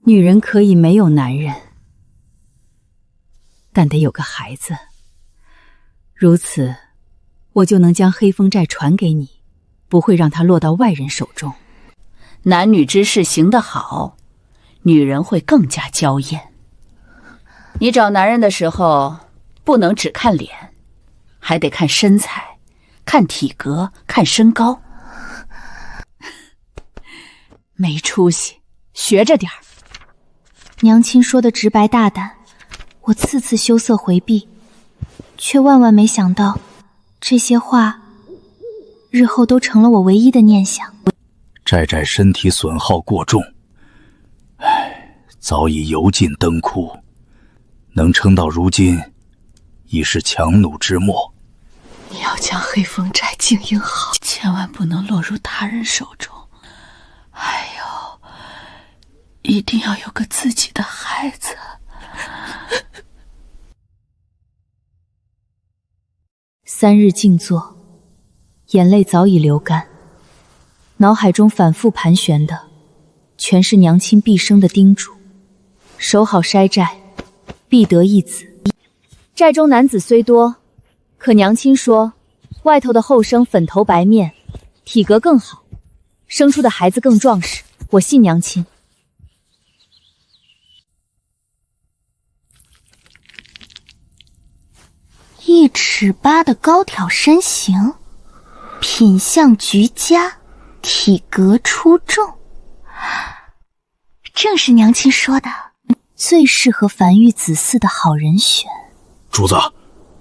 女人可以没有男人，但得有个孩子。如此，我就能将黑风寨传给你，不会让它落到外人手中。男女之事行得好，女人会更加娇艳。你找男人的时候，不能只看脸，还得看身材，看体格，看身高。没出息，学着点儿。娘亲说的直白大胆，我次次羞涩回避，却万万没想到，这些话日后都成了我唯一的念想。寨寨身体损耗过重，早已油尽灯枯，能撑到如今，已是强弩之末。你要将黑风寨经营好，千万不能落入他人手中。还有，一定要有个自己的孩子。3日静坐，眼泪早已流干，脑海中反复盘旋的，全是娘亲毕生的叮嘱：守好筛寨，必得一子。寨中男子虽多，可娘亲说，外头的后生粉头白面，体格更好，生出的孩子更壮实。我信娘亲。1尺8的高挑身形，品相绝佳，体格出众，正是娘亲说的最适合繁育子嗣的好人选。主子，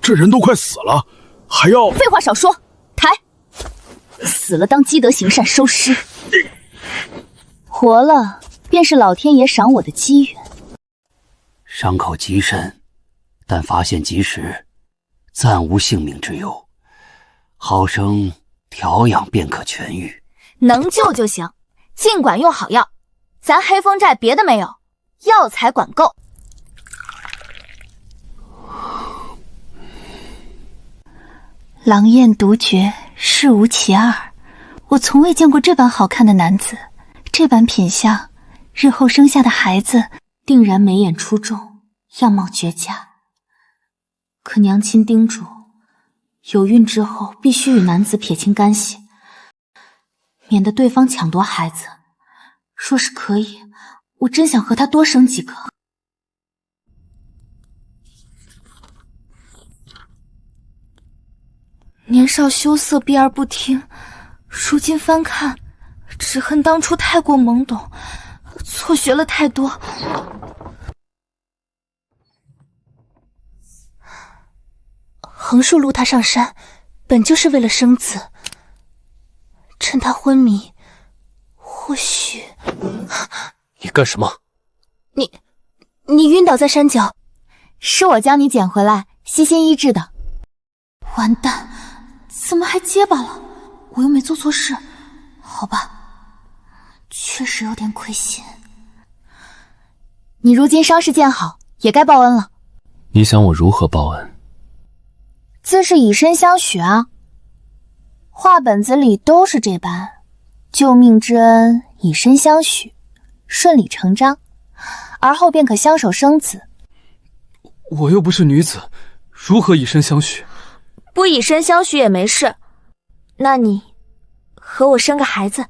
这人都快死了，还要……废话少说，抬！死了当积德行善收尸，活了便是老天爷赏我的机缘。伤口极深，但发现及时，暂无性命之忧，好生调养便可痊愈。能救就行，尽管用好药。咱黑风寨别的没有，药材管够。狼艳独绝，世无其二。我从未见过这般好看的男子，这般品相，日后生下的孩子定然眉眼出众，样貌绝佳。可娘亲叮嘱，有孕之后必须与男子撇清干系，免得对方抢夺孩子。若是可以，我真想和他多生几个。年少羞涩，避而不听，如今翻看，只恨当初太过懵懂，错学了太多。横竖路他上山，本就是为了生子。趁他昏迷，或许……你干什么？你晕倒在山脚，是我将你捡回来，悉心医治的。完蛋，怎么还结巴了？我又没做错事，好吧，确实有点亏心。你如今伤势渐好，也该报恩了。你想我如何报恩？自是以身相许啊，话本子里都是这般，救命之恩以身相许，顺理成章，而后便可相守生子。我又不是女子，如何以身相许？不以身相许也没事，那你和我生个孩子。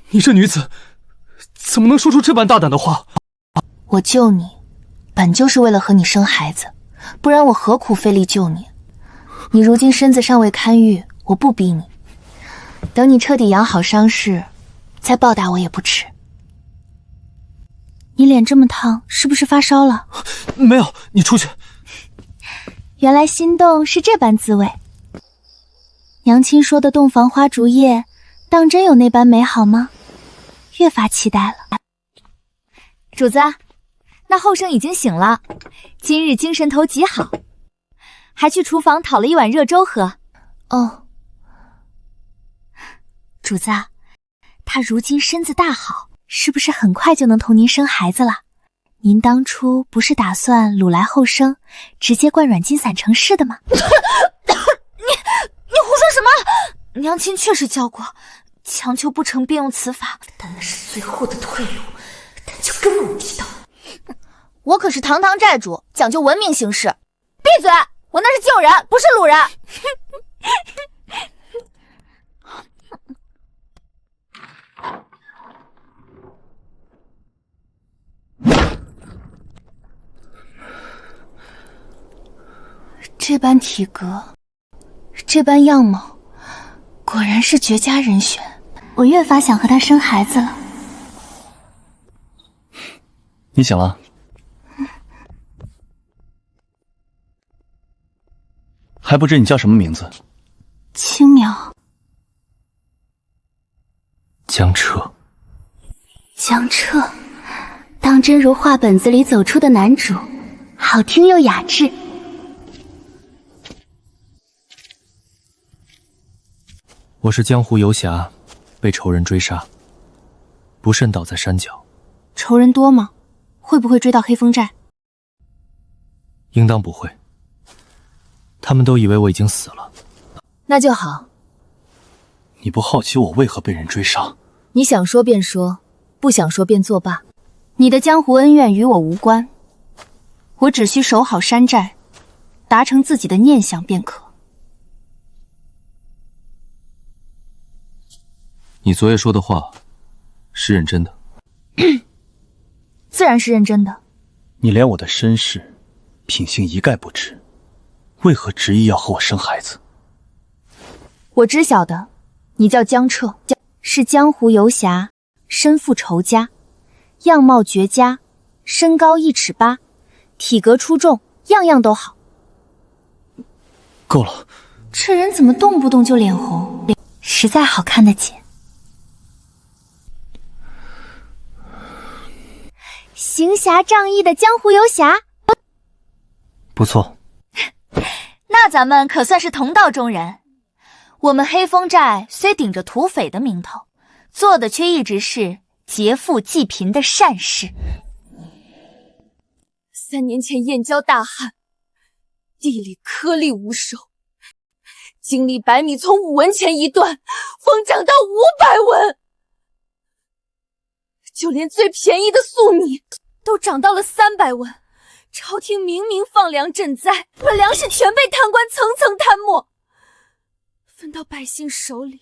你这女子怎么能说出这般大胆的话？我救你本就是为了和你生孩子，不然我何苦费力救你？你如今身子尚未堪愈，我不逼你，等你彻底养好伤势，再报答我也不迟。你脸这么烫，是不是发烧了？没有，你出去。原来心动是这般滋味。娘亲说的洞房花烛夜，当真有那般美好吗？越发期待了。主子，那后生已经醒了，今日精神头极好，还去厨房讨了一碗热粥喝。哦，主子，他如今身子大好，是不是很快就能同您生孩子了？您当初不是打算掳来后生，直接灌软金散成事的吗？你胡说什么？娘亲确实教过，强求不成便用此法，但那是最后的退路，他就根本不知道。我可是堂堂寨主，讲究文明行事。闭嘴！我那是救人，不是掳人。这般体格，这般样貌，果然是绝佳人选。我越发想和他生孩子了。你醒了？还不知你叫什么名字？青苗。江彻。江彻，当真如画本子里走出的男主，好听又雅致。我是江湖游侠，被仇人追杀，不慎倒在山脚。仇人多吗？会不会追到黑风寨？应当不会，他们都以为我已经死了。那就好。你不好奇我为何被人追杀？你想说便说，不想说便作罢。你的江湖恩怨与我无关，我只需守好山寨，达成自己的念想便可。你昨夜说的话是认真的？自然是认真的。你连我的身世、品性一概不知，为何执意要和我生孩子？我知晓的，你叫江彻，是江湖游侠，身负仇家，样貌绝佳，身高1尺8，体格出众，样样都好。够了，这人怎么动不动就脸红？实在好看的紧。行侠仗义的江湖游侠，不错。那咱们可算是同道中人。我们黑风寨虽顶着土匪的名头，做的却一直是劫富济贫的善事。3年前燕郊大旱，地里颗粒无收，精力白米从5文钱一担疯涨到500文，就连最便宜的粟米都涨到了300文。朝廷明明放粮赈灾，可粮食全被贪官层层贪没，分到百姓手里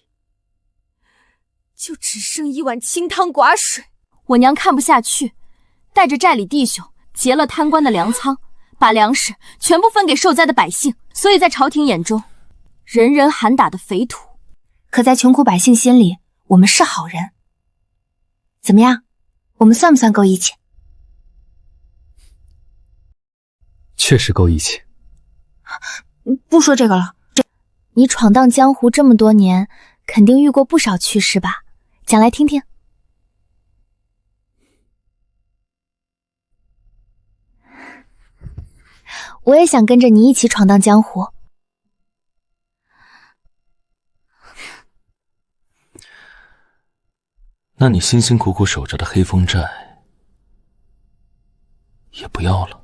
就只剩一碗清汤寡水。我娘看不下去，带着寨里弟兄劫了贪官的粮仓，把粮食全部分给受灾的百姓，所以在朝廷眼中，人人喊打的匪土。可在穷苦百姓心里，我们是好人。怎么样，我们算不算够义气？确实够义气。不说这个了。你闯荡江湖这么多年，肯定遇过不少趣事吧？讲来听听。我也想跟着你一起闯荡江湖。那你辛辛苦苦守着的黑风寨也不要了？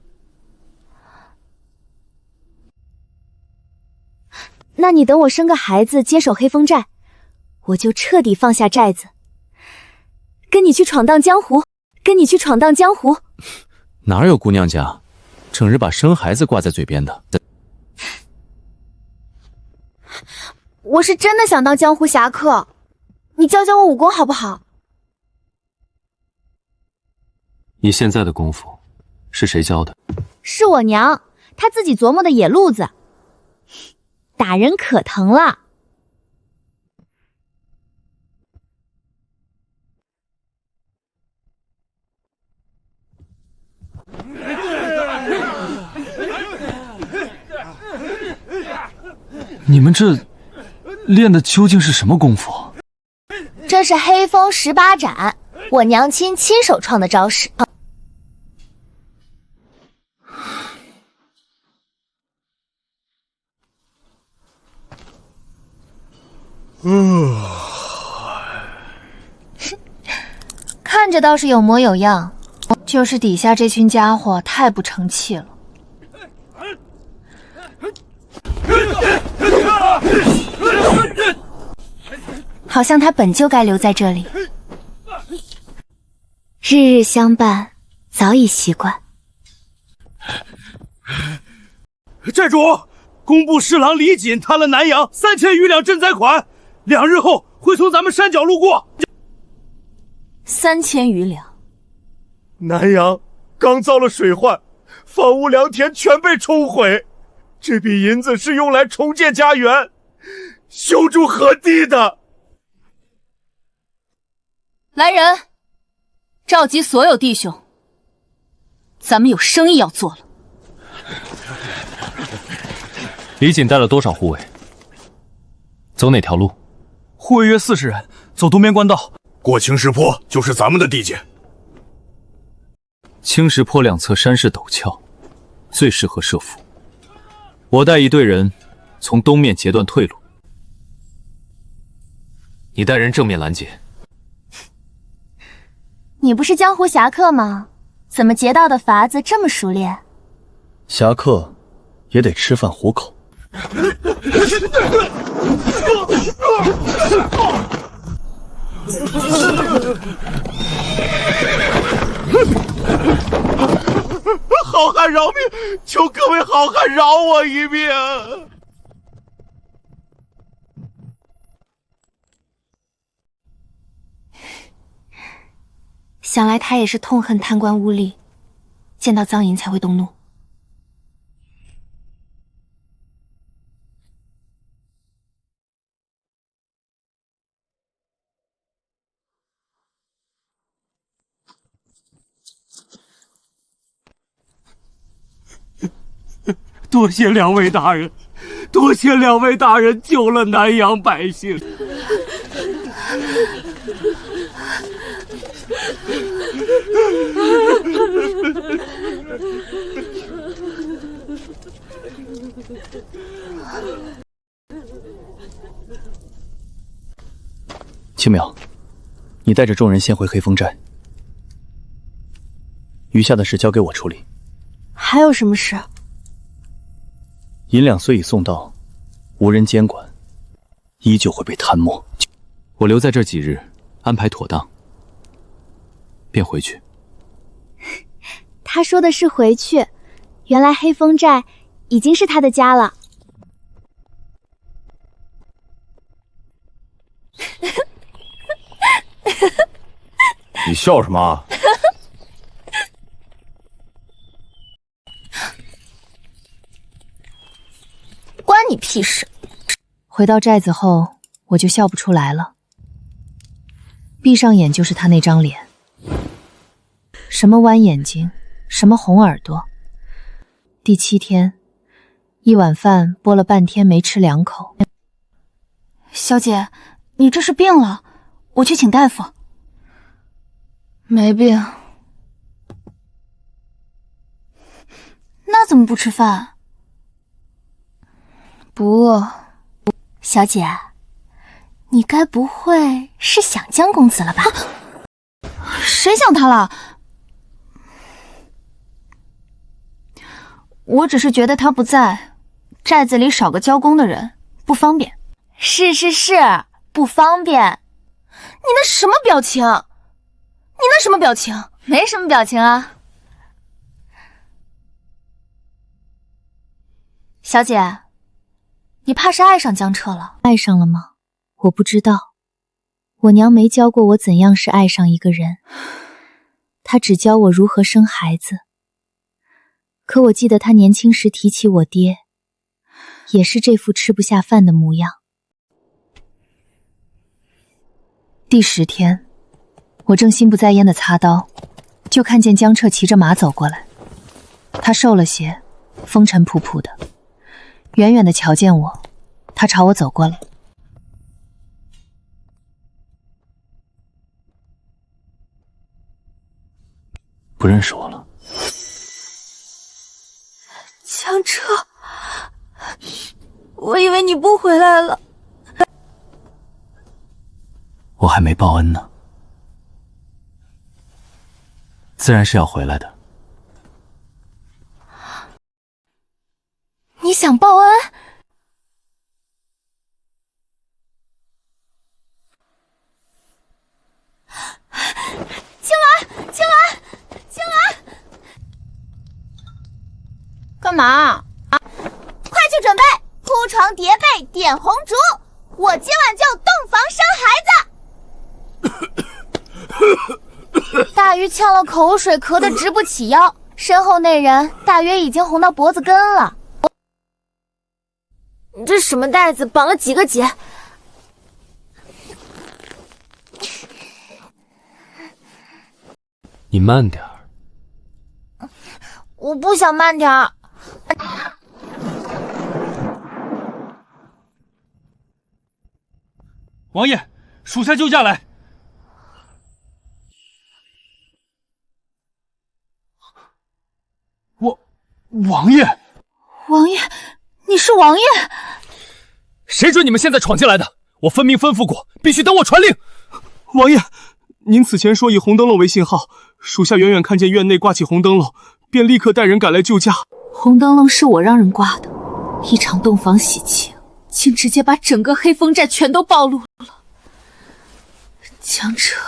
那你等我生个孩子接手黑风寨，我就彻底放下寨子，跟你去闯荡江湖，跟你去闯荡江湖。哪有姑娘家整日把生孩子挂在嘴边的？我是真的想当江湖侠客，你教教我武功好不好？你现在的功夫是谁教的？是我娘，她自己琢磨的野路子，打人可疼了。你们这练的究竟是什么功夫？这是黑风18斩，我娘亲亲手创的招式。看着倒是有模有样，就是底下这群家伙太不成器了。好像他本就该留在这里。日日相伴，早已习惯。寨主，工部侍郎李锦贪了南阳3000余两赈灾款，2日后会从咱们山脚路过。3000余两。南阳刚遭了水患，房屋良田全被冲毁，这笔银子是用来重建家园、修筑河堤的。来人，召集所有弟兄，咱们有生意要做了。李锦带了多少护卫？走哪条路？护卫约40人，走东边官道，过青石坡就是咱们的地界。青石坡两侧山势陡峭，最适合设伏。我带一队人从东面截断退路，你带人正面拦截。你不是江湖侠客吗？怎么劫道的法子这么熟练？侠客也得吃饭糊口。好汉饶命！求各位好汉饶我一命！想来他也是痛恨贪官污吏，见到赃银才会动怒。多谢两位大人，多谢两位大人救了南阳百姓。青苗，你带着众人先回黑风寨，余下的事交给我处理。还有什么事？银两虽已送到，无人监管，依旧会被贪没。我留在这几日，安排妥当，便回去。他说的是回去，原来黑风寨已经是他的家了。你笑什么？关你屁事！回到寨子后，我就笑不出来了。闭上眼就是他那张脸，什么弯眼睛，什么红耳朵。第7天，一碗饭剥了半天没吃2口。小姐，你这是病了，我去请大夫。没病。那怎么不吃饭？不饿。小姐，你该不会是想江公子了吧？谁想他了？我只是觉得他不在，寨子里少个教工的人不方便。是，不方便。你那什么表情？你那什么表情？没什么表情啊。小姐，你怕是爱上江彻了？爱上了吗？我不知道，我娘没教过我怎样是爱上一个人，她只教我如何生孩子。可我记得她年轻时提起我爹，也是这副吃不下饭的模样。第10天，我正心不在焉地擦刀，就看见江彻骑着马走过来。他瘦了些，风尘仆仆的，远远地瞧见我，他朝我走过来。不认识我了。江彻，我以为你不回来了。我还没报恩呢，自然是要回来的。你想报恩？嘛？快去准备铺床叠被点红烛，我今晚就洞房生孩子。大鱼呛了口水，咳得直不起腰，身后那人大约已经红到脖子根了。这什么带子，绑了几个结？你慢点儿。我不想慢点儿。王爷，属下救驾来。王爷，王爷，你是王爷？谁准你们现在闯进来的？我分明吩咐过，必须等我传令。王爷，您此前说以红灯笼为信号，属下远远看见院内挂起红灯笼，便立刻带人赶来救驾。红灯笼是我让人挂的，一场洞房喜庆，竟直接把整个黑风寨全都暴露了。江彻，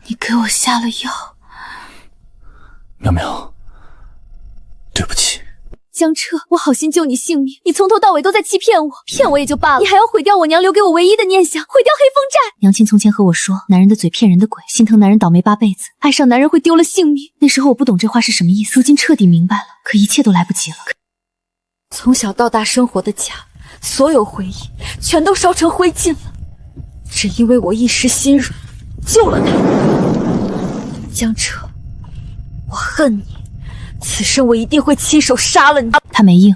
你给我下了药。苗苗，对不起。江彻，我好心救你性命，你从头到尾都在欺骗我，骗我也就罢了，你还要毁掉我娘留给我唯一的念想，毁掉黑风寨。娘亲从前和我说，男人的嘴骗人的鬼，心疼男人倒霉8辈子，爱上男人会丢了性命。那时候我不懂这话是什么意思，如今彻底明白了，可一切都来不及了。从小到大生活的家，所有回忆全都烧成灰烬了，只因为我一时心软救了他。江彻，我恨你，此生我一定会亲手杀了你。他没应，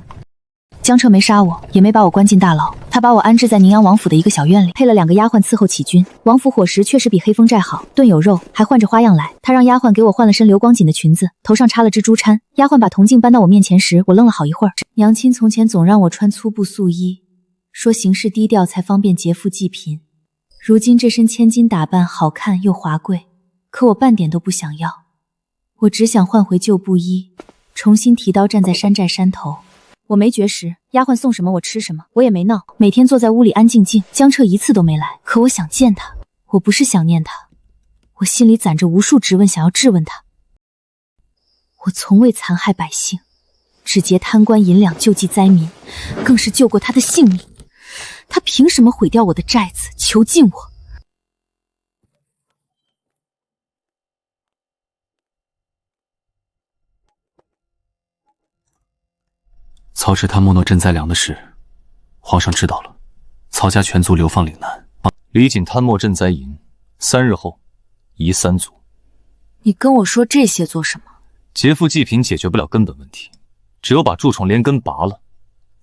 江彻没杀我，也没把我关进大牢，他把我安置在宁阳王府的一个小院里，配了2个丫鬟伺候起居。王府伙食确实比黑风寨好，炖有肉，还换着花样来。他让丫鬟给我换了身流光锦的裙子，头上插了只珠钗。丫鬟把铜镜搬到我面前时，我愣了好一会儿。娘亲从前总让我穿粗布素衣，说行事低调才方便劫富济贫。如今这身千金打扮好看又华贵，可我半点都不想要，我只想换回旧布衣，重新提刀站在山寨山头。我没绝食，丫鬟送什么我吃什么，我也没闹，每天坐在屋里安静静。江彻一次都没来，可我想见他，我不是想念他，我心里攒着无数质问，想要质问他。我从未残害百姓，只劫贪官银两救济灾民，更是救过他的性命。他凭什么毁掉我的寨子，囚禁我？曹氏贪没诺赈灾粮的事，皇上知道了，曹家全族流放岭南。李锦贪没赈灾银，3日后移3族。你跟我说这些做什么？劫富济贫解决不了根本问题，只有把蛀虫连根拔了，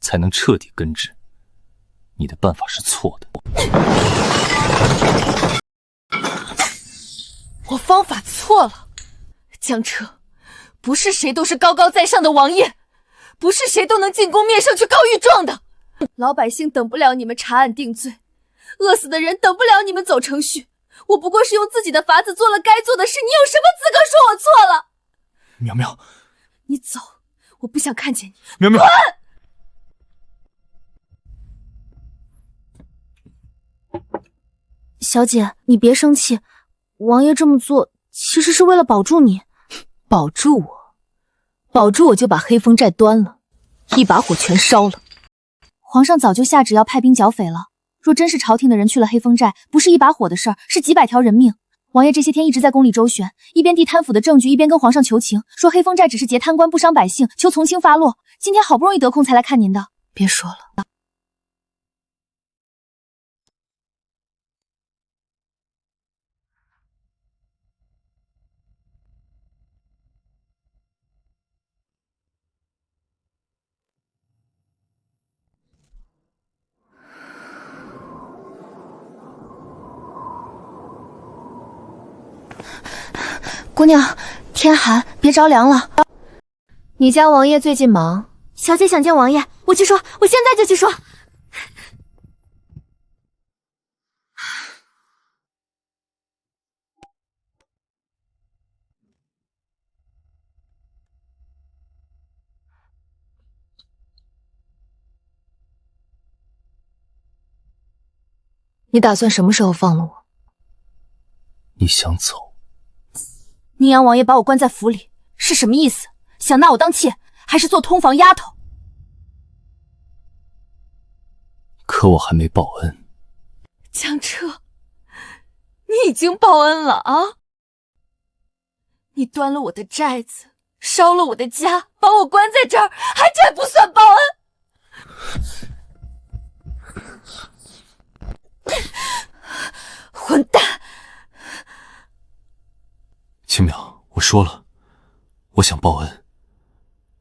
才能彻底根治。你的办法是错的。我方法错了，江彻，不是谁都是高高在上的王爷，不是谁都能进宫面圣去告御状的。老百姓等不了你们查案定罪，饿死的人等不了你们走程序。我不过是用自己的法子做了该做的事，你有什么资格说我错了？苗苗，你走，我不想看见你。苗苗，滚！小姐，你别生气，王爷这么做其实是为了保住你。保住我？保住我就把黑风寨端了，一把火全烧了。皇上早就下旨要派兵剿匪了，若真是朝廷的人去了黑风寨，不是一把火的事儿，是几百条人命。王爷这些天一直在宫里周旋，一边递贪腐的证据，一边跟皇上求情，说黑风寨只是劫贪官不伤百姓，求从轻发落。今天好不容易得空才来看您的。别说了。姑娘，天寒，别着凉了。你家王爷最近忙？小姐想见王爷，我去说，我现在就去说。你打算什么时候放了我？你想走？宁阳王爷把我关在府里，是什么意思？想纳我当妾，还是做通房丫头？可我还没报恩。江彻，你已经报恩了啊！你端了我的寨子，烧了我的家，把我关在这儿，还这不算报恩？混蛋！青淼，我说了，我想报恩，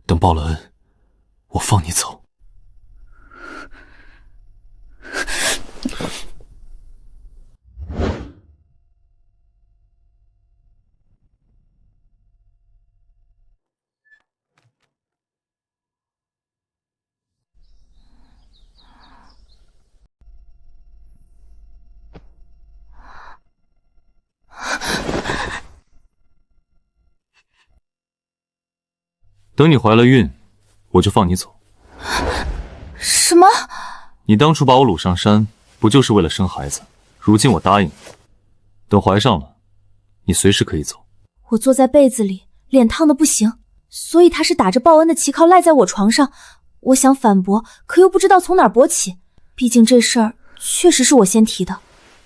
等报了恩，我放你走。等你怀了孕，我就放你走。什么？你当初把我掳上山，不就是为了生孩子？如今我答应你，等怀上了，你随时可以走。我坐在被子里，脸烫得不行，所以他是打着报恩的旗号赖在我床上。我想反驳，可又不知道从哪儿驳起。毕竟这事儿确实是我先提的。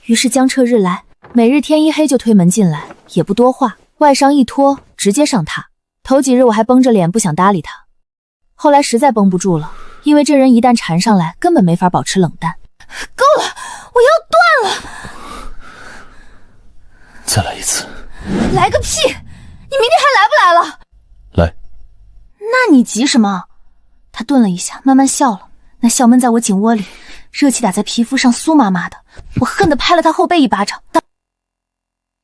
于是江彻日来，每日天一黑就推门进来，也不多话，外裳一脱，直接上榻。头几日我还绷着脸不想搭理他，后来实在绷不住了，因为这人一旦缠上来，根本没法保持冷淡。够了，我要断了！再来一次。来个屁！你明天还来不来了？来。那你急什么？他顿了一下，慢慢笑了，那笑闷在我颈窝里，热气打在皮肤上，酥麻麻的。我恨得拍了他后背一巴掌。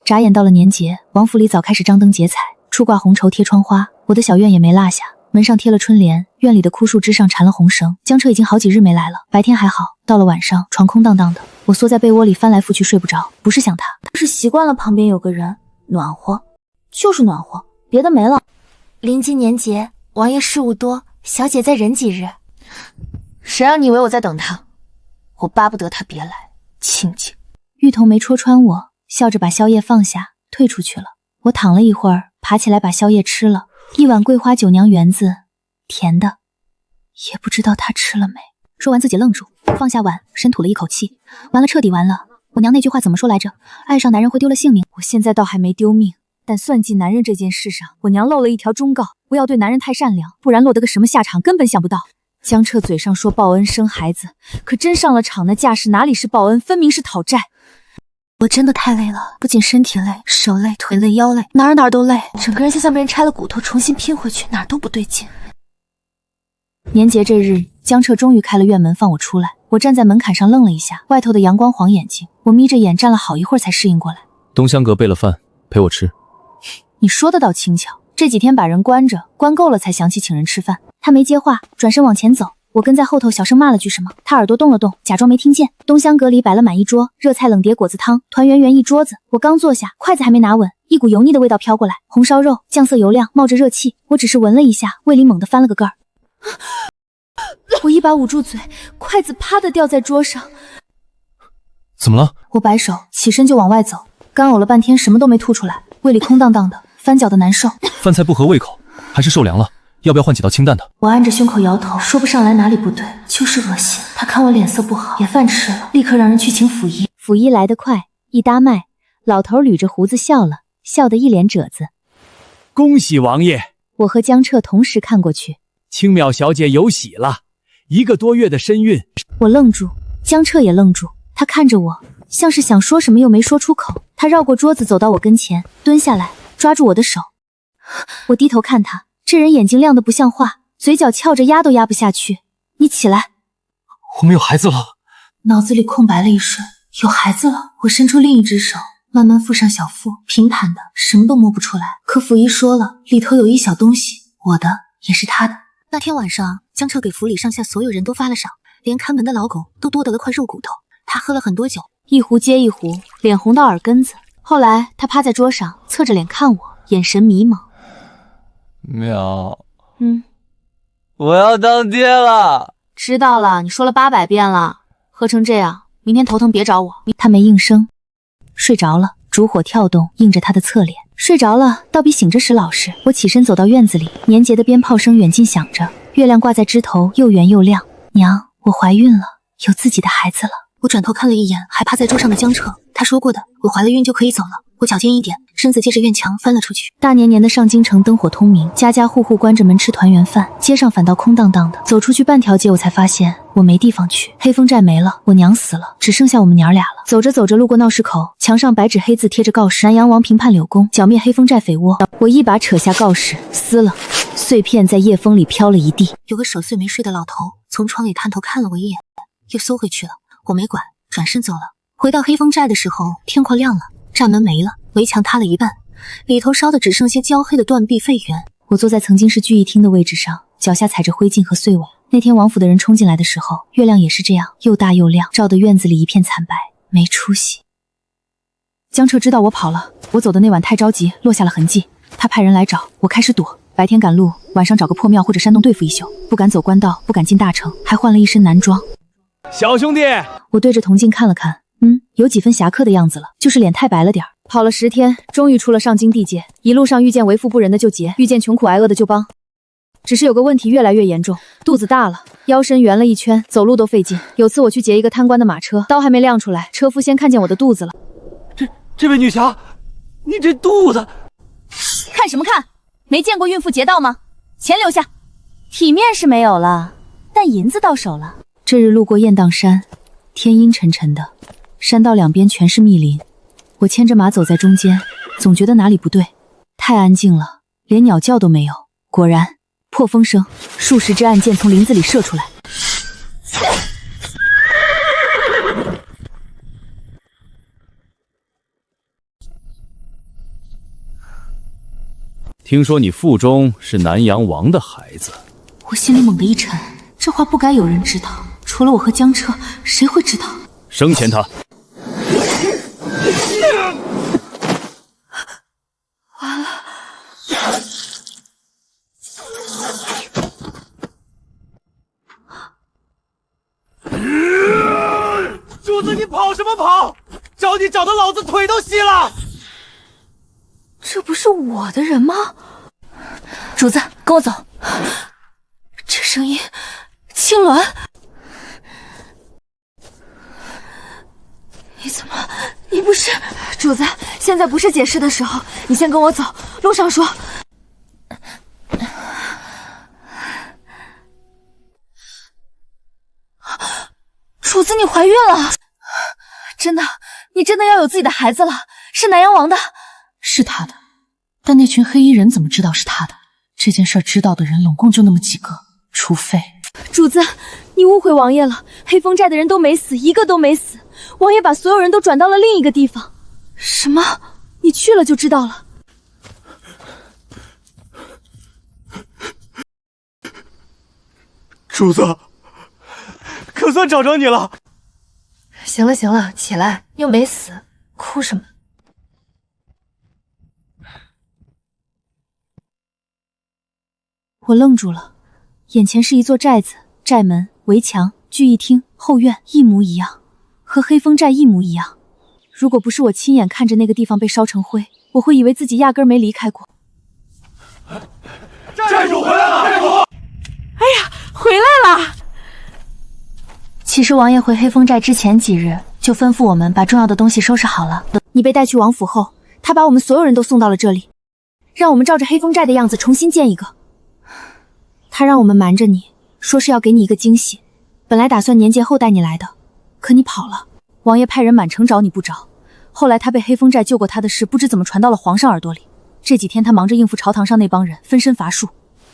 眨眼到了年节，王府里早开始张灯结彩，出挂红绸贴窗花，我的小院也没落下，门上贴了春联，院里的枯树枝上缠了红绳。江彻已经好几日没来了，白天还好，到了晚上床空荡荡的，我缩在被窝里翻来覆去睡不着，不是想他，是习惯了旁边有个人，暖和，就是暖和，别的没了。临近年节，王爷事务多，小姐再忍几日。谁让你以为我在等他？我巴不得他别来，清静。玉童没戳穿我，笑着把宵夜放下，退出去了。我躺了一会儿，爬起来把宵夜吃了，一碗桂花酒娘圆子，甜的，也不知道他吃了没。说完自己愣住，放下碗，深吐了一口气。完了，彻底完了。我娘那句话怎么说来着？爱上男人会丢了性命。我现在倒还没丢命，但算计男人这件事上，我娘漏了一条忠告，不要对男人太善良，不然落得个什么下场根本想不到。江彻嘴上说报恩生孩子，可真上了场那架势哪里是报恩，分明是讨债。我真的太累了，不仅身体累，手累，腿累，腰累，哪儿都累，整个人就像被人拆了骨头重新拼回去，哪儿都不对劲。年节这日，江彻终于开了院门放我出来。我站在门槛上愣了一下，外头的阳光晃眼睛，我眯着眼站了好一会儿才适应过来。东香阁备了饭，陪我吃。你说的倒轻巧，这几天把人关着，关够了才想起请人吃饭。他没接话，转身往前走。我跟在后头小声骂了句什么，他耳朵动了动，假装没听见。东香阁里摆了满一桌热菜冷碟果子汤，团圆圆一桌子。我刚坐下，筷子还没拿稳，一股油腻的味道飘过来，红烧肉酱色油亮，冒着热气。我只是闻了一下，胃里猛地翻了个个儿。我一把捂住嘴，筷子啪的掉在桌上。怎么了？我摆手，起身就往外走，干呕了半天，什么都没吐出来，胃里空荡荡的，翻搅的难受。饭菜不合胃口，还是受凉了？要不要换几道清淡的？我按着胸口摇头，说不上来哪里不对，就是恶心。他看我脸色不好，也饭吃了，立刻让人去请府医。府医来得快，一搭脉，老头捋着胡子笑了，笑得一脸褶子。恭喜王爷！我和江彻同时看过去。青淼小姐有喜了，1个多月的身孕。我愣住，江彻也愣住，他看着我，像是想说什么又没说出口。他绕过桌子走到我跟前，蹲下来抓住我的手。我低头看他，这人眼睛亮得不像话，嘴角翘着压都压不下去。你起来。我们有孩子了。脑子里空白了一瞬，有孩子了。我伸出另一只手，慢慢覆上小腹，平坦的，什么都摸不出来。可府医说了，里头有一小东西，我的也是他的。那天晚上，江彻给府里上下所有人都发了赏，连看门的老狗都多得了块肉骨头。他喝了很多酒，一壶接一壶，脸红到耳根子。后来他趴在桌上，侧着脸看我，眼神迷茫。淼，我要当爹了。知道了，你说了800遍了。喝成这样，明天头疼别找我。他没应声，睡着了。烛火跳动，映着他的侧脸。睡着了，倒比醒着时老实。我起身走到院子里，年节的鞭炮声远近响着，月亮挂在枝头，又圆又亮。娘，我怀孕了。有自己的孩子了。我转头看了一眼还趴在桌上的江彻，他说过的，我怀了孕就可以走了。我脚尖一点，身子借着院墙翻了出去。大年年的上京城灯火通明，家家户户关着门吃团圆饭，街上反倒空荡荡的。走出去半条街，我才发现我没地方去。黑风寨没了，我娘死了，只剩下我们娘俩了。走着走着，路过闹市口，墙上白纸黑字贴着告示：南阳王评判柳公，剿灭黑风寨匪窝。我一把扯下告示，撕了，碎片在夜风里飘了一地。有个守岁没睡的老头从窗里探头看了我一眼，又缩回去了。我没管，转身走了。回到黑风寨的时候，天快亮了，寨门没了，围墙塌了一半，里头烧的只剩些焦黑的断壁废垣。我坐在曾经是聚义厅的位置上，脚下踩着灰烬和碎瓦。那天王府的人冲进来的时候，月亮也是这样，又大又亮，照得院子里一片惨白，没出息。江彻知道我跑了，我走的那晚太着急，落下了痕迹。他派人来找我，开始躲，白天赶路，晚上找个破庙或者山洞对付一宿，不敢走官道，不敢进大城，还换了一身男装。小兄弟，我对着铜镜看了看，有几分侠客的样子了，就是脸太白了点儿。跑了10天，终于出了上京地界，一路上遇见为富不仁的就劫，遇见穷苦挨饿的就帮。只是有个问题越来越严重，肚子大了，腰身圆了一圈，走路都费劲。有次我去劫一个贪官的马车，刀还没亮出来，车夫先看见我的肚子了。这位女侠，你这肚子……看什么看？没见过孕妇劫道吗？钱留下。体面是没有了，但银子到手了。这日路过雁荡山，天阴沉沉的，山道两边全是密林。我牵着马走在中间，总觉得哪里不对，太安静了，连鸟叫都没有。果然，破风声，数十支暗箭从林子里射出来。听说你腹中是南阳王的孩子，我心里猛地一沉，这话不该有人知道，除了我和江彻，谁会知道？生前他。完了！主子，你跑什么跑？找你找的老子腿都稀了！这不是我的人吗？主子，跟我走。这声音，青鸾，你不是？主子，现在不是解释的时候，你先跟我走，路上说。主子，你怀孕了？真的？你真的要有自己的孩子了？是南阳王的？是他的，但那群黑衣人怎么知道是他的？这件事知道的人拢共就那么几个，除非……主子，你误会王爷了，黑风寨的人都没死，一个都没死。王爷把所有人都转到了另一个地方。什么？你去了就知道了。主子，可算找着你了。行了行了，起来，又没死，哭什么？我愣住了，眼前是一座寨子，寨门、围墙、聚义厅、后院一模一样，和黑风寨一模一样。如果不是我亲眼看着那个地方被烧成灰，我会以为自己压根没离开过。寨主回来了！寨主！哎呀，回来了！其实王爷回黑风寨之前几日就吩咐我们把重要的东西收拾好了。你被带去王府后，他把我们所有人都送到了这里，让我们照着黑风寨的样子重新建一个。他让我们瞒着你，说是要给你一个惊喜。本来打算年节后带你来的，可你跑了。王爷派人满城找你不着，后来他被黑风寨救过他的事，不知怎么传到了皇上耳朵里。这几天他忙着应付朝堂上那帮人，分身乏术。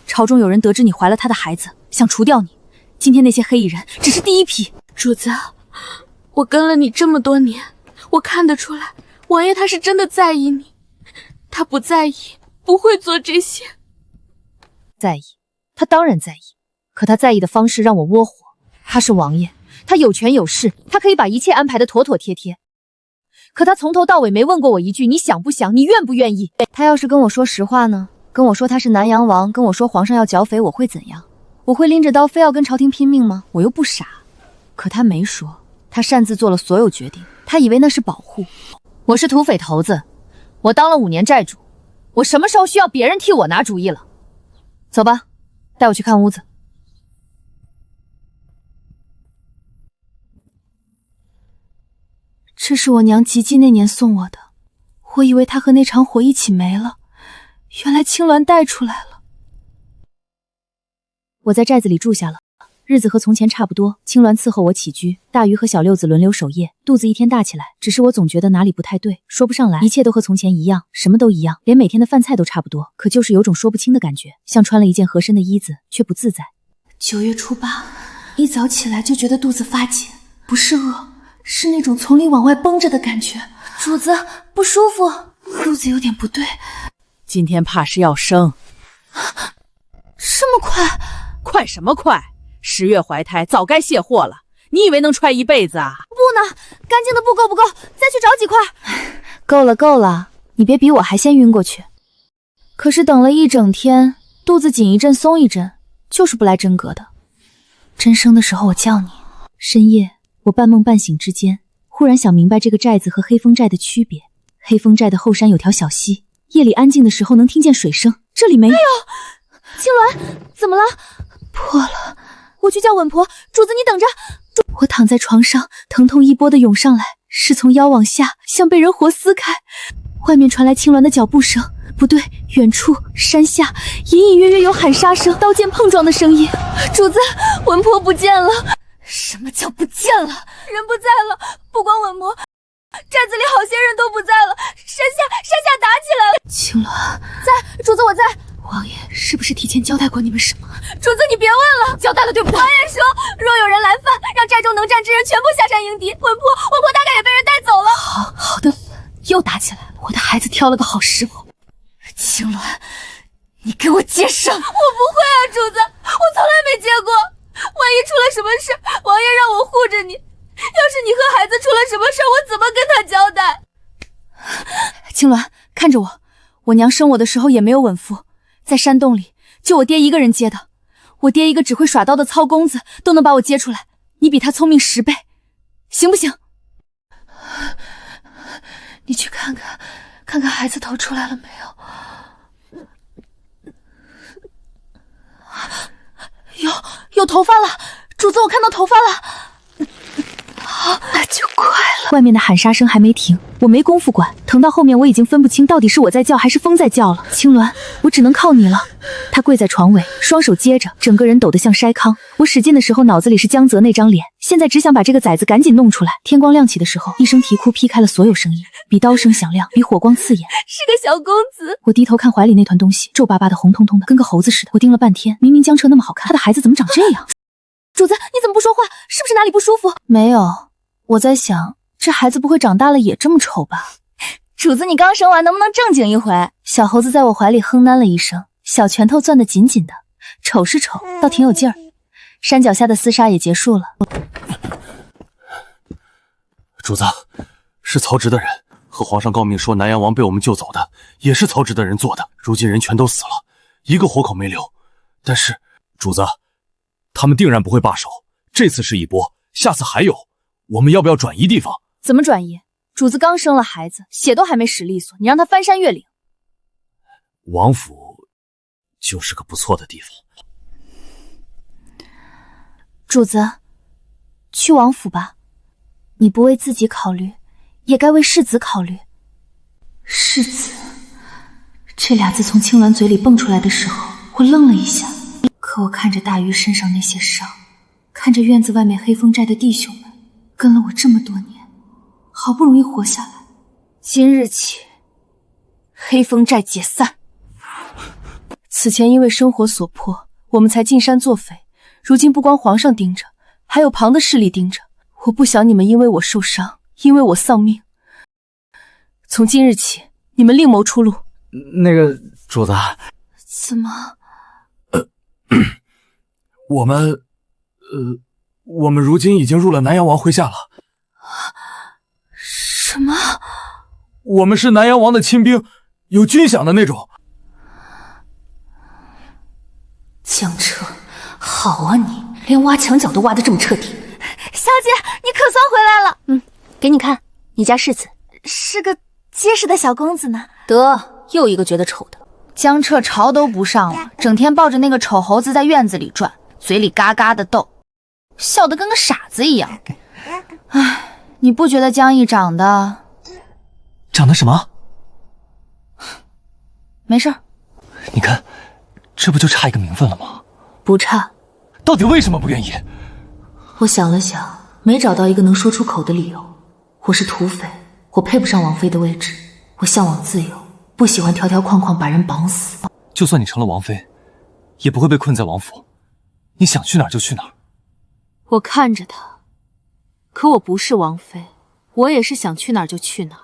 朝中有人得知你怀了他的孩子，想除掉你。今天那些黑衣人只是第一批。主子，我跟了你这么多年，我看得出来，王爷他是真的在意你。他不在意，不会做这些。在意，他当然在意，可他在意的方式让我窝火。他是王爷，他有权有势，他可以把一切安排得妥妥帖帖。可他从头到尾没问过我一句你想不想，你愿不愿意。他要是跟我说实话呢，跟我说他是南阳王，跟我说皇上要剿匪，我会怎样？我会拎着刀非要跟朝廷拼命吗？我又不傻。可他没说，他擅自做了所有决定，他以为那是保护。我是土匪头子，我当了5年寨主，我什么时候需要别人替我拿主意了？走吧，带我去看屋子。这是我娘及笄那年送我的，我以为她和那场火一起没了，原来青鸾带出来了。我在寨子里住下了，日子和从前差不多。青鸾伺候我起居，大鱼和小六子轮流守夜，肚子一天大起来。只是我总觉得哪里不太对，说不上来。一切都和从前一样，什么都一样，连每天的饭菜都差不多，可就是有种说不清的感觉，像穿了一件合身的衣子，却不自在。9月初8，一早起来就觉得肚子发紧，不是饿，是那种从里往外绷着的感觉。主子，不舒服，肚子有点不对。今天怕是要生。这么快？快什么快？10月怀胎，早该卸货了。你以为能揣一辈子啊？不呢，干净的布够不够？再去找几块。够了够了，你别比我还先晕过去。可是等了一整天，肚子紧一阵松一阵，就是不来真格的。真生的时候我叫你。深夜，我半梦半醒之间，忽然想明白这个寨子和黑风寨的区别。黑风寨的后山有条小溪，夜里安静的时候能听见水声，这里没有。哎呦，青鸾，怎么了？破了，我去叫稳婆。主子你等着。我躺在床上，疼痛一波的涌上来，是从腰往下，像被人活撕开。外面传来青鸾的脚步声，不对，远处山下隐隐约约有喊杀声，刀剑碰撞的声音。主子，稳婆不见了。什么叫不见了？人不在了，不光稳婆，寨子里好些人都不在了。山下打起来了。青鸾在，主子我在。王爷是不是提前交代过你们什么？主子你别问了，交代了对不对？王爷说，若有人来犯，让寨中能战之人全部下山迎敌。稳婆大概也被人带走了。好的，又打起来了。我的孩子挑了个好时候。青鸾，你给我接上！我不会啊，主子，我从来没接过。万一出了什么事，王爷让我护着你。要是你和孩子出了什么事，我怎么跟他交代？青鸾，看着我，我娘生我的时候也没有稳夫，在山洞里就我爹一个人接的。我爹一个只会耍刀的糙公子都能把我接出来，你比他聪明10倍，行不行？你去看看孩子头出来了没有？有头发了，主子，我看到头发了。好，那就快了。外面的喊杀声还没停，我没工夫管，疼到后面我已经分不清到底是我在叫还是风在叫了。青鸾，我只能靠你了。他跪在床尾，双手接着，整个人抖得像筛糠。我使劲的时候，脑子里是江泽那张脸，现在只想把这个崽子赶紧弄出来。天光亮起的时候，一声啼哭劈开了所有声音，比刀声响亮，比火光刺眼。是个小公子。我低头看怀里那团东西，皱巴巴的，红彤彤的，跟个猴子似的。我盯了半天，明明江澈那么好看，他的孩子怎么长这样？主子，你怎么不说话？是不是哪里不舒服？没有，我在想，这孩子不会长大了也这么丑吧？主子，你刚生完，能不能正经一回？小猴子在我怀里哼喃了一声，小拳头攥得紧紧的。丑是丑，倒挺有劲儿。山脚下的厮杀也结束了。主子，是曹植的人，和皇上告密说南阳王被我们救走的，也是曹植的人做的。如今人全都死了，一个活口没留。但是，主子，他们定然不会罢手。这次是一波，下次还有。我们要不要转移地方？怎么转移？主子刚生了孩子，血都还没使利索，你让他翻山越岭。王府就是个不错的地方。主子，去王府吧。你不为自己考虑，也该为世子考虑。世子，这俩字从青鸾嘴里蹦出来的时候，我愣了一下。可我看着大鱼身上那些伤，看着院子外面黑风寨的弟兄们，跟了我这么多年，好不容易活下来，今日起，黑风寨解散。此前因为生活所迫，我们才进山作匪。如今不光皇上盯着，还有旁的势力盯着。我不想你们因为我受伤，因为我丧命。从今日起，你们另谋出路。那个主子，怎么？我们如今已经入了南阳王麾下了。什么？我们是南阳王的亲兵，有军饷的那种。江澈，好啊你，连挖墙脚都挖得这么彻底。小姐，你可算回来了。给你看，你家世子是个结实的小公子呢。得，又一个觉得丑的。江澈朝都不上了，整天抱着那个丑猴子在院子里转，嘴里嘎嘎的斗，笑得跟个傻子一样。唉，你不觉得江毅长得什么？没事儿？你看，这不就差一个名分了吗？不差。到底为什么不愿意？我想了想，没找到一个能说出口的理由。我是土匪，我配不上王妃的位置。我向往自由，不喜欢条条框框把人绑死。就算你成了王妃，也不会被困在王府。你想去哪儿就去哪儿。我看着他，可我不是王妃，我也是想去哪儿就去哪儿。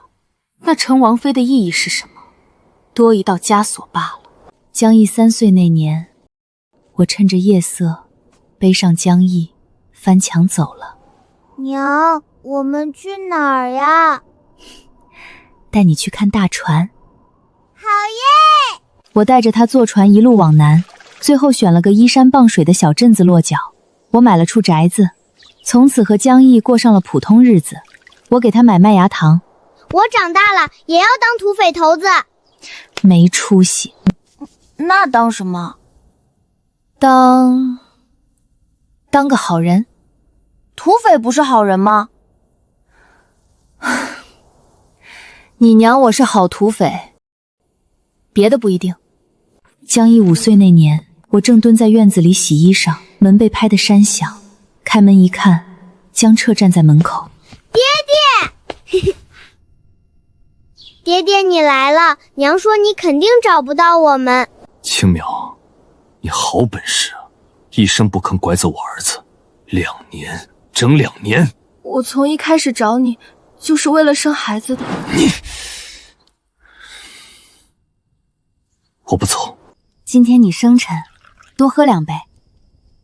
那成王妃的意义是什么？多一道枷锁罢了。江毅3岁那年，我趁着夜色背上江毅，翻墙走了。娘，我们去哪儿呀？带你去看大船。好耶！我带着他坐船一路往南，最后选了个依山傍水的小镇子落脚。我买了处宅子，从此和江毅过上了普通日子。我给他买麦芽糖。我长大了也要当土匪头子。没出息。那当什么？当个好人。土匪不是好人吗？你娘我是好土匪，别的不一定。江毅5岁那年，我正蹲在院子里洗衣裳，门被拍得山响。开门一看，江彻站在门口。爹爹爹爹你来了，娘说你肯定找不到我们。青苗，你好本事啊，一声不吭拐走我儿子2年，整2年。我从一开始找你就是为了生孩子的。我不走。今天你生辰，多喝2杯。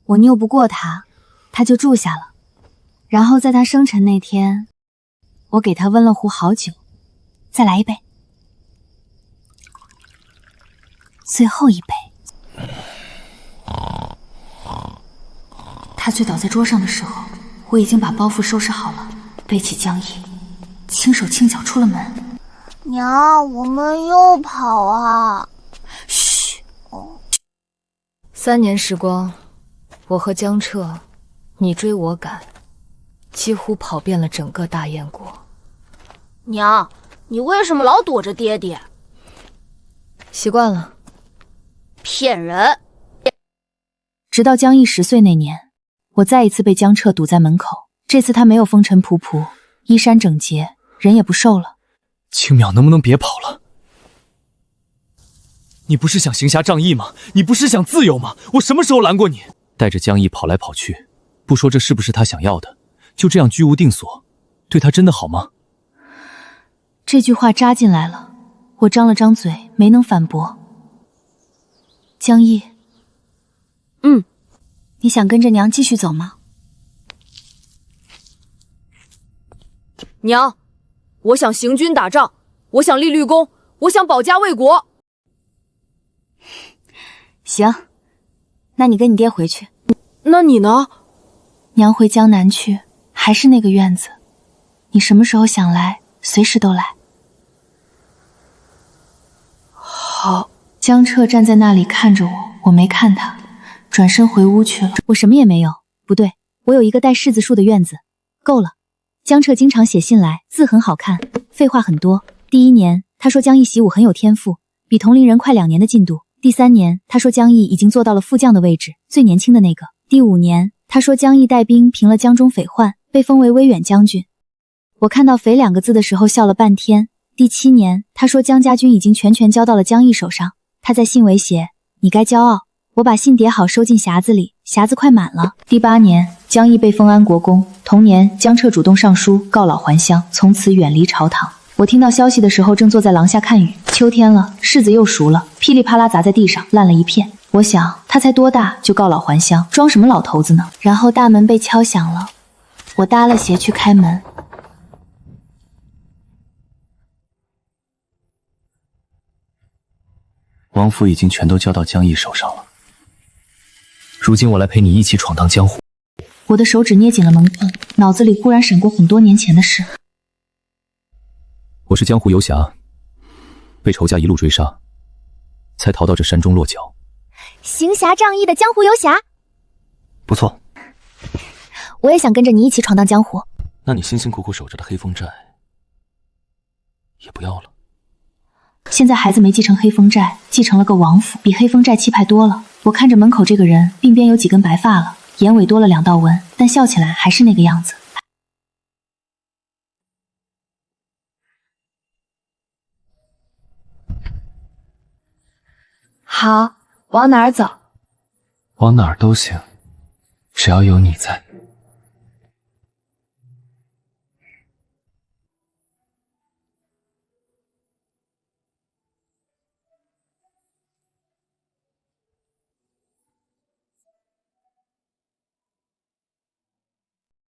我拗不过他，他就住下了。然后在他生辰那天，我给他温了壶好酒。再来1杯，最后1杯。他醉倒在桌上的时候，我已经把包袱收拾好了，背起江毅，轻手轻脚出了门。娘，我们又跑啊！嘘，3年时光，我和江彻，你追我赶，几乎跑遍了整个大燕国。娘，你为什么老躲着爹爹？习惯了。骗人！直到江毅10岁那年，我再一次被江彻堵在门口。这次他没有风尘仆仆，衣衫整洁，人也不瘦了。青淼，能不能别跑了？你不是想行侠仗义吗？你不是想自由吗？我什么时候拦过你？带着江毅跑来跑去，不说这是不是他想要的，就这样居无定所，对他真的好吗？这句话扎进来了，我张了张嘴，没能反驳。江毅，你想跟着娘继续走吗？娘，我想行军打仗，我想立律功，我想保家卫国。行，那你跟你爹回去。那你呢？娘回江南去，还是那个院子。你什么时候想来，随时都来。好。江彻站在那里看着我，我没看他，转身回屋去了。我什么也没有，不对，我有一个带柿子树的院子，够了。江彻经常写信来，字很好看，废话很多。第1年，他说江毅习武很有天赋，比同龄人快2年的进度。第3年，他说江毅已经做到了副将的位置，最年轻的那个。第5年，他说江毅带兵平了江中匪患，被封为威远将军。我看到匪2个字的时候笑了半天。第7年，他说江家军已经全权交到了江毅手上。他在信尾写：“你该骄傲。”我把信叠好收进匣子里，匣子快满了。第8年，江毅被封安国公。同年，江彻主动上书告老还乡，从此远离朝堂。我听到消息的时候，正坐在廊下看雨。秋天了，柿子又熟了，噼里啪啦砸在地上，烂了一片。我想，他才多大就告老还乡，装什么老头子呢？然后大门被敲响了，我搭了鞋去开门。王府已经全都交到江毅手上了，如今我来陪你一起闯荡江湖。我的手指捏紧了门框，脑子里忽然闪过很多年前的事。我是江湖游侠，被仇家一路追杀，才逃到这山中落脚。行侠仗义的江湖游侠，不错。我也想跟着你一起闯荡江湖。那你辛辛苦苦守着的黑风寨也不要了？现在孩子没继承黑风寨，继承了个王府，比黑风寨气派多了。我看着门口这个人，鬓边有几根白发了，眼尾多了2道纹，但笑起来还是那个样子。好，往哪儿走？往哪儿都行，只要有你在。